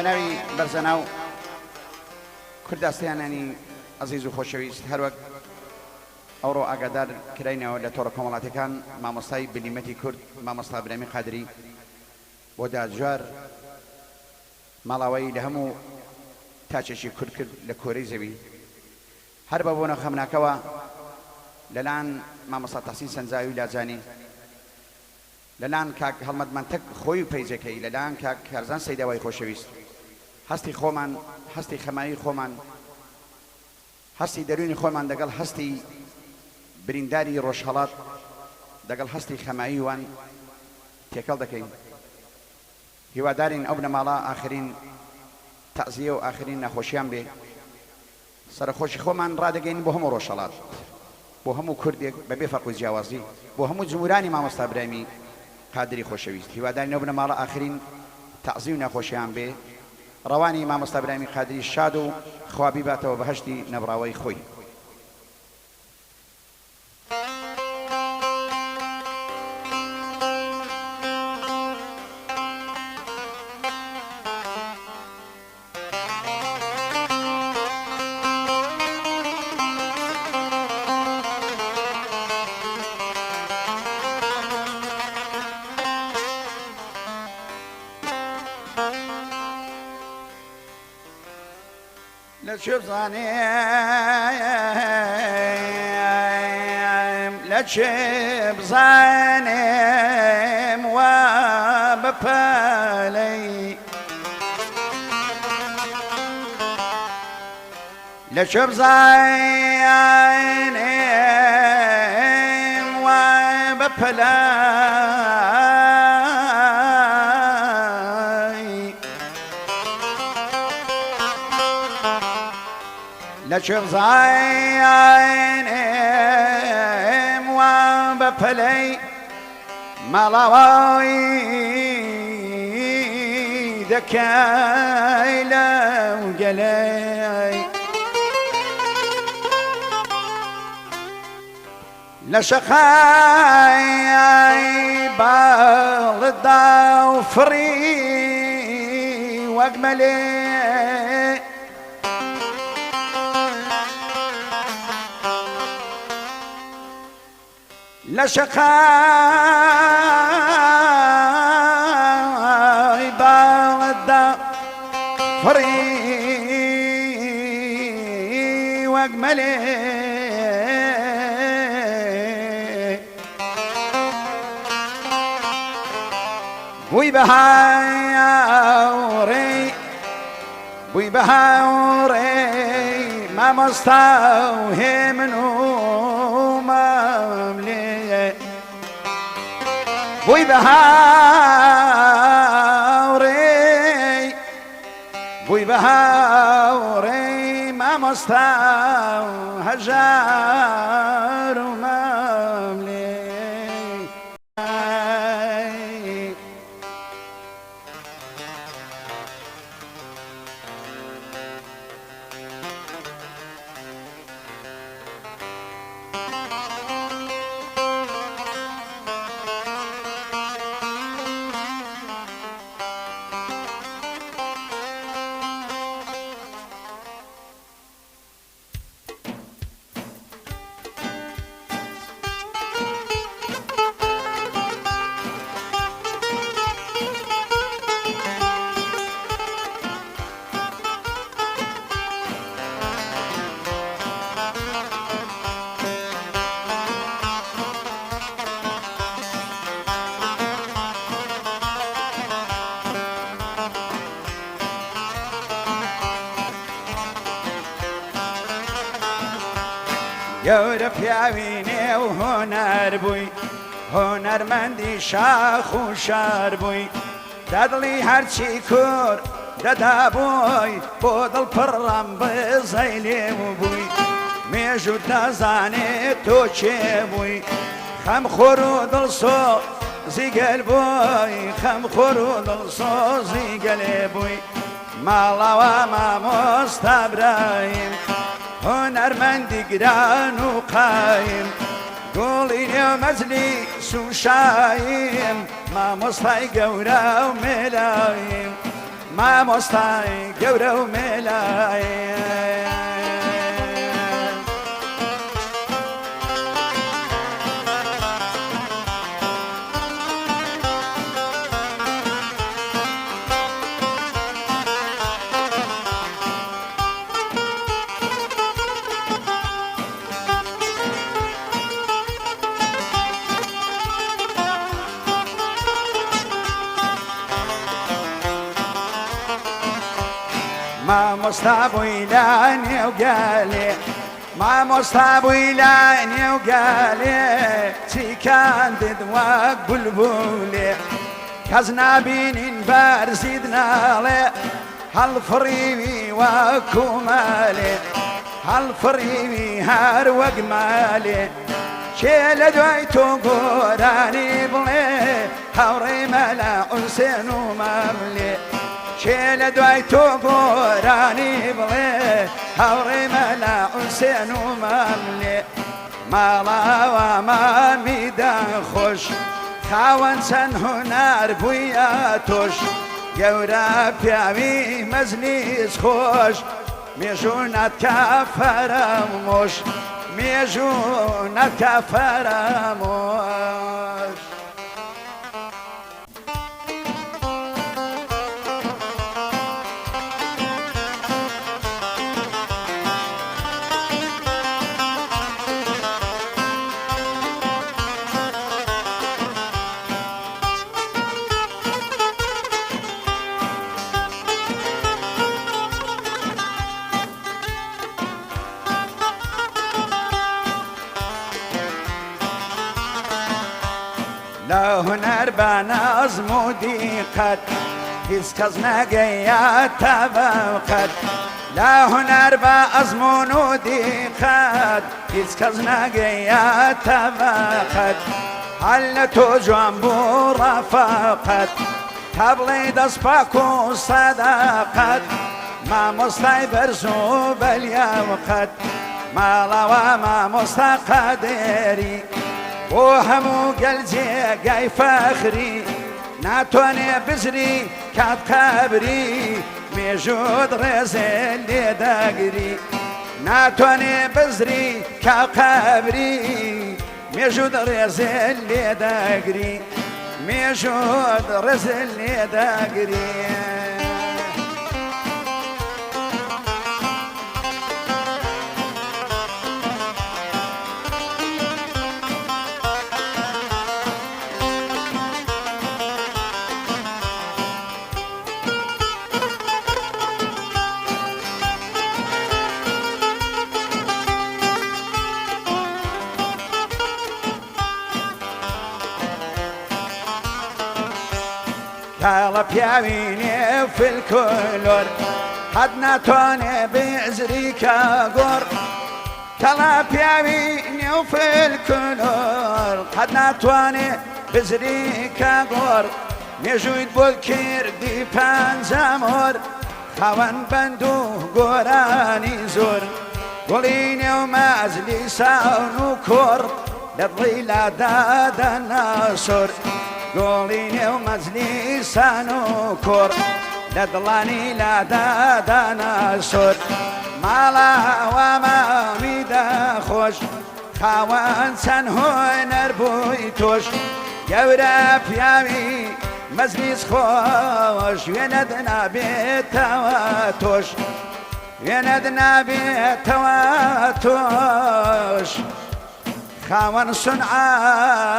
بناوي برزناو كردستانانی عزیز و خۆشەویست هەروەک ئەوڕۆ ئاگادار کراینەوە لە تۆڕە کۆمەڵاتەکان مامۆستای بلیمەتی کورد مامۆستا برەمی قادری بۆ دادژار ماڵاوایی لە هەموو تاچێکی کورد کرد لە کۆرەی زەوی هەر بە بۆنە خەمناکەوە لەلایەن مامۆستا تەحسین سەنجاوی لاجانی لەلایەن کاک هەڵمەت مەنتەق خۆی و پەیجەکەی لەلایەن کاک کارزان سەیداوای خۆشەویست هەستی خۆمان هەستی خەمایی خۆمان هەستی دەروونی خۆمان دەگەڵ هەستی برینداری ڕۆژهەڵات دەگەڵ هەستی خەمایی وان تێکەڵ دەکەین هیوادارین ئەو بنەماڵە ئاخرین تەعزیە و ئاخرین نەخۆشیان بێ سەرخۆشی خۆمان ڕادەگەین بۆ هەموو ڕۆژهەڵات بۆ هەموو کوردێک بەبێ فەرق و جیاوازی بۆ هەموو جمهورانی مامۆستا برایمی قادری خۆشەویست هیوادارین ئەو بنەماڵە ئاخرین تەعزی و نەخۆشیان بێ ڕەوانی مامۆستا برایمی قادری شاد و خوابی باتەوە بەهەشتی نەبراوەی خۆی لچه بزنم و بپلی لچه بزنم و بپلی لچه بزنم و بپلی ماڵاوایی دەکەی لەو گەلەی لە شەقای باڵدا و فڕی وەک مەلێ لشقاي بالدا فري واجملي بوي بهاوري بوي بهاوري ما مستوهم مملي بوي بهاوري بوي بهاوري ما مستو هجار مملي گەورە پیاوینێ و هۆنەر بووی هۆنەرمەندی شاخ و شار بووی دەدڵی هەرچی کوور دەدا بووی بۆ دڵ پڕڕەم بزەی لێو بووی مێژ و دەزانێت تۆ چێ بووی خەمخۆر و دڵسۆزی گەل بووی خەمخۆر و دڵسۆزی گەلێ بووی ماڵەوە مامۆستا برایم هۆنەرمەندی گران و قایم گوڵی نێو مەجلیس و شایم مامۆستای گەورە و مێلایم مامۆستای گەورە و مێلای مامۆستا بووی لە نێوگالێ مامۆستا بووی لە نێوگالێ چیکاندت وەک بولبولێ کەس نابینین بەرزیت ناڵێ هەڵفڕیوی وەکو مالێ هەڵفڕیوی هەر وەک مالێ چێ لە دوای تۆ گۆرانی بڵێ هەوڕێ مەلا حوسێن و مەملێ چێ لە دوای تۆ گۆرانی بڵێ هەوڕێ مەلا حوسێن و مەملێ ماڵاوە مامیدا خۆش خاوەن چەند هونار بوویە تۆش گەورە پیاوی مەزلیس خۆش مێژوونەت کە فەرەمۆش مێژوونەت کە فەرەمۆش لە هونەر بە نەزم و دیقەت هیچ کەس نەگەیاتە بەوقەت لە هونەر بە ئەزمون و دیقەت هیچ کەس نەگەیاتە بەوقەت هەر لە تۆ جوان بوو ڕەفەقەت تا بڵێ دەست پاک و سەدەقەت مامۆستای بەرز و بەلیاوقەت ماڵەوە مامۆستا قەدێری بۆ هەموو گەلجێگای فەخری ناتوانێ بزری کات قەبری مێژوت ڕێزێ لێدەگری ناتوانێ بزری کات قەبری مێژوت ڕێزێ لێدەگری مێژوت ڕێزێ لێدەگری کاڵە پیاوی نێو فلکۆلۆر حەد ناتوانێ بێزری کە گۆڕ کاڵە پیاوی نێو فلکۆلۆر حەد ناتوانێ بزری کە گۆڕ مێژوویت بۆ کردی پەنجەمۆر خاوەن بەند و گۆرانی زۆر گوڵی نێو مەزلی ساون و کۆڕ لە دڵی لادادەنا سۆر گۆڵی نێو مەجلیسان و کۆڕ لە دڵانی لادادانا سۆر ماڵاوە مامیدا خۆش خاوەن چەند هۆنەر بووی تۆش گەورە پیاوی مەجلیس خۆش وێنەت نابێتەوە تۆش وێنەت نابێتەوە تۆش خاوەن سونعایە